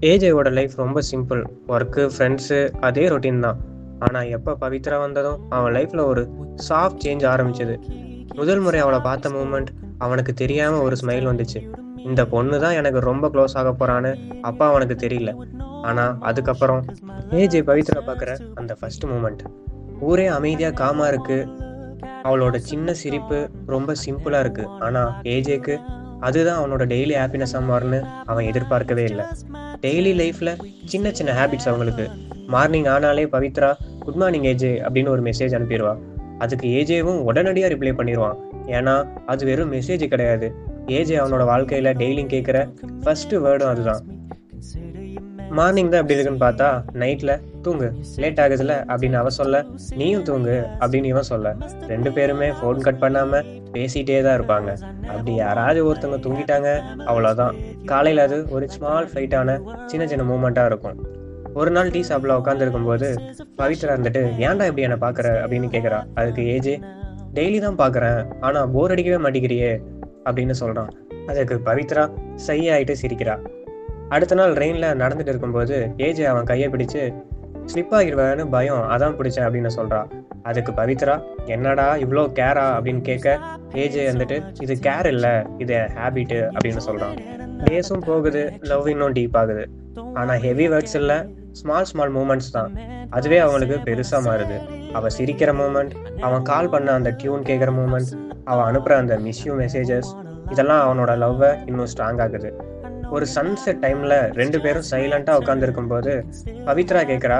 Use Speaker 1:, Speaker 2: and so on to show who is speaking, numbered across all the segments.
Speaker 1: ஏஜேவோட life ரொம்ப simple. Work, friends அதே routine தான். ஆனா எப்ப பவித்ரா வந்ததும் அவன் லைஃப்ல ஒரு சாஃப்ட் சேஞ்ச் ஆரம்பிச்சது. முதல் முறை அவள பார்த்த மூமெண்ட் அவனுக்கு தெரியாம ஒரு ஸ்மைல் வந்துச்சு. இந்த பொண்ணு தான் எனக்கு ரொம்ப க்ளோஸ் ஆக போறான்னு அப்ப அவனுக்கு தெரியல. ஆனா அதுக்கப்புறம் ஏஜே பவித்ரா பார்க்குற அந்த ஃபர்ஸ்ட் மூமெண்ட். ஊரே அமைதியா காமா இருக்கு. அவளோட சின்ன சிரிப்பு ரொம்ப சிம்பிளா இருக்கு. ஆனா ஏஜேக்கு அதுதான் அவனோட டெய்லி ஹாப்பினஸ்ஸா மாறும்னு அவன் எதிர்பார்க்கவே இல்ல. டெய்லி லைஃப்ல சின்ன சின்ன ஹேபிட்ஸ் அவங்களுக்கு. மார்னிங் ஆனாலே பவித்ரா குட் மார்னிங் ஏஜே அப்படின்னு ஒரு மெசேஜ் அனுப்பிடுவா. அதுக்கு ஏஜேவும் உடனடியாக ரிப்ளை பண்ணிடுவான். ஏன்னா அது வெறும் மெசேஜ் கிடையாது. ஏஜே அவனோட வாழ்க்கையில டெய்லியும் கேட்குற ஃபர்ஸ்ட் வேர்டும் அதுதான். மார்னிங் தான் எப்படி இருக்குன்னு பார்த்தா நைட்ல தூங்கு, லேட் ஆகுதுல அப்படின்னு அவ சொல்ல, நீயும் தூங்கு அப்படின்னு இவன் சொல்ல, ரெண்டு பேருமே ஃபோன் கட் பண்ணாம பேசிட்டே தான் இருப்பாங்க. அப்படி யாராவது ஒருத்தவங்க தூங்கிட்டாங்க, அவ்வளோதான். காலையில் அது ஒரு ஸ்மால் ஃபைட்டான சின்ன சின்ன மூமெண்ட்டாக இருக்கும். ஒரு நாள் டீ ஷாப்ல உட்காந்துருக்கும் போது பவித்ரா இருந்துட்டு, ஏன்டா இப்படி என்னை பார்க்குற அப்படின்னு கேட்குறா. அதுக்கு ஏஜே, டெய்லி தான் பார்க்குறேன், ஆனால் போர் அடிக்கவே மாட்டேங்கிறியே அப்படின்னு சொல்கிறான். அதுக்கு பவித்ரா சை ஆகிட்டு சிரிக்கிறா. அடுத்த நாள் ரெயினில் நடந்துட்டு இருக்கும்போது ஏஜே அவன் கையை பிடிச்சு, ஸ்லிப் ஆகிடுவேன்னு பயம் அதான் பிடிச்சேன் அப்படின்னு சொல்கிறா. அதுக்கு பவித்ரா, என்னடா இவ்வளோ கேரா அப்படின்னு கேட்க, ஏஜே வந்துட்டு, இது கேர் இல்லை, இது ஹேபிட்டு அப்படின்னு சொல்கிறான். டேஸும் போகுது, லவ் இன்னும் டீப் ஆகுது. ஆனால் ஹெவி வேர்ட்ஸ் இல்லை, ஸ்மால் ஸ்மால் மூமெண்ட்ஸ் தான். அதுவே அவங்களுக்கு பெருசாக மாறுது. அவள் சிரிக்கிற மூமெண்ட், அவன் கால் பண்ண அந்த டியூன் கேட்குற மூமெண்ட், அவன் அனுப்புகிற அந்த மிஸ்யூ மெசேஜஸ், இதெல்லாம் அவனோட லவ்வை இன்னும் ஸ்ட்ராங் ஆகுது. ஒரு சன்செட் டைம்ல ரெண்டு பேரும் சைலண்டா உட்காந்துருக்கும் போது பவித்ரா கேக்குறா,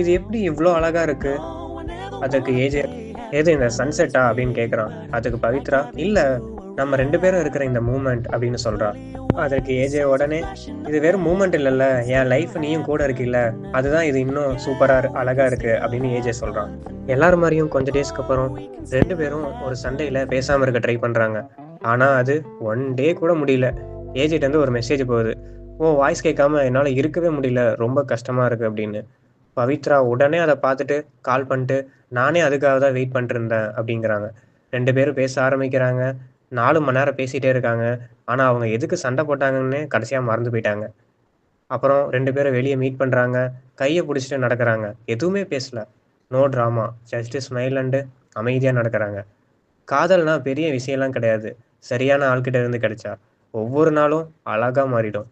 Speaker 1: இது எப்படி இவ்வளோ அழகா இருக்கு? அதுக்கு ஏஜே, ஏது இந்த சன்செட்டா அப்படின்னு கேக்குறான். அதுக்கு பவித்ரா, இல்ல, நம்ம ரெண்டு பேரும் இருக்கிற இந்த மூமெண்ட் அப்படின்னு சொல்றா. அதற்கு ஏஜே உடனே, இது வெறும் மூமெண்ட் இல்லைல்ல, என் லைஃப் நீயும் கூட இருக்கில்ல, அதுதான் இது இன்னும் சூப்பரா அழகா இருக்கு அப்படின்னு ஏஜே சொல்றான். எல்லாரும் மாதிரியும் கொஞ்ச டேஸ்க்கு அப்புறம் ரெண்டு பேரும் ஒரு சண்டையில பேசாம இருக்க ட்ரை பண்றாங்க. ஆனா அது ஒன் டே கூட முடியல. ஏஜென்ட் வந்து ஒரு மெசேஜ் போகுது, ஓ வாய்ஸ் கேட்காம என்னால் இருக்கவே முடியல, ரொம்ப கஷ்டமா இருக்கு அப்படின்னு. பவித்ரா உடனே அதை பார்த்துட்டு கால் பண்ணிட்டு, நானே அதுக்காக தான் வெயிட் பண்ணிட்டு இருந்தேன் அப்படிங்கிறாங்க. ரெண்டு பேரும் பேச ஆரம்பிக்கிறாங்க. 4 மணி நேரம் பேசிட்டே இருக்காங்க. ஆனால் அவங்க எதுக்கு சண்டை போட்டாங்கன்னு கடைசியாக மறந்து போயிட்டாங்க. அப்புறம் ரெண்டு பேரும் வெளியே மீட் பண்ணுறாங்க. கையை பிடிச்சிட்டு நடக்கிறாங்க. எதுவுமே பேசல. No drama, just smile and அமைதியாக நடக்கிறாங்க. காதல்னா பெரிய விஷயம்லாம் கிடையாது. சரியான ஆள்கிட்ட இருந்து கிடைச்சா ஒவ்வொரு நாளும் அழகா மாறிடும்.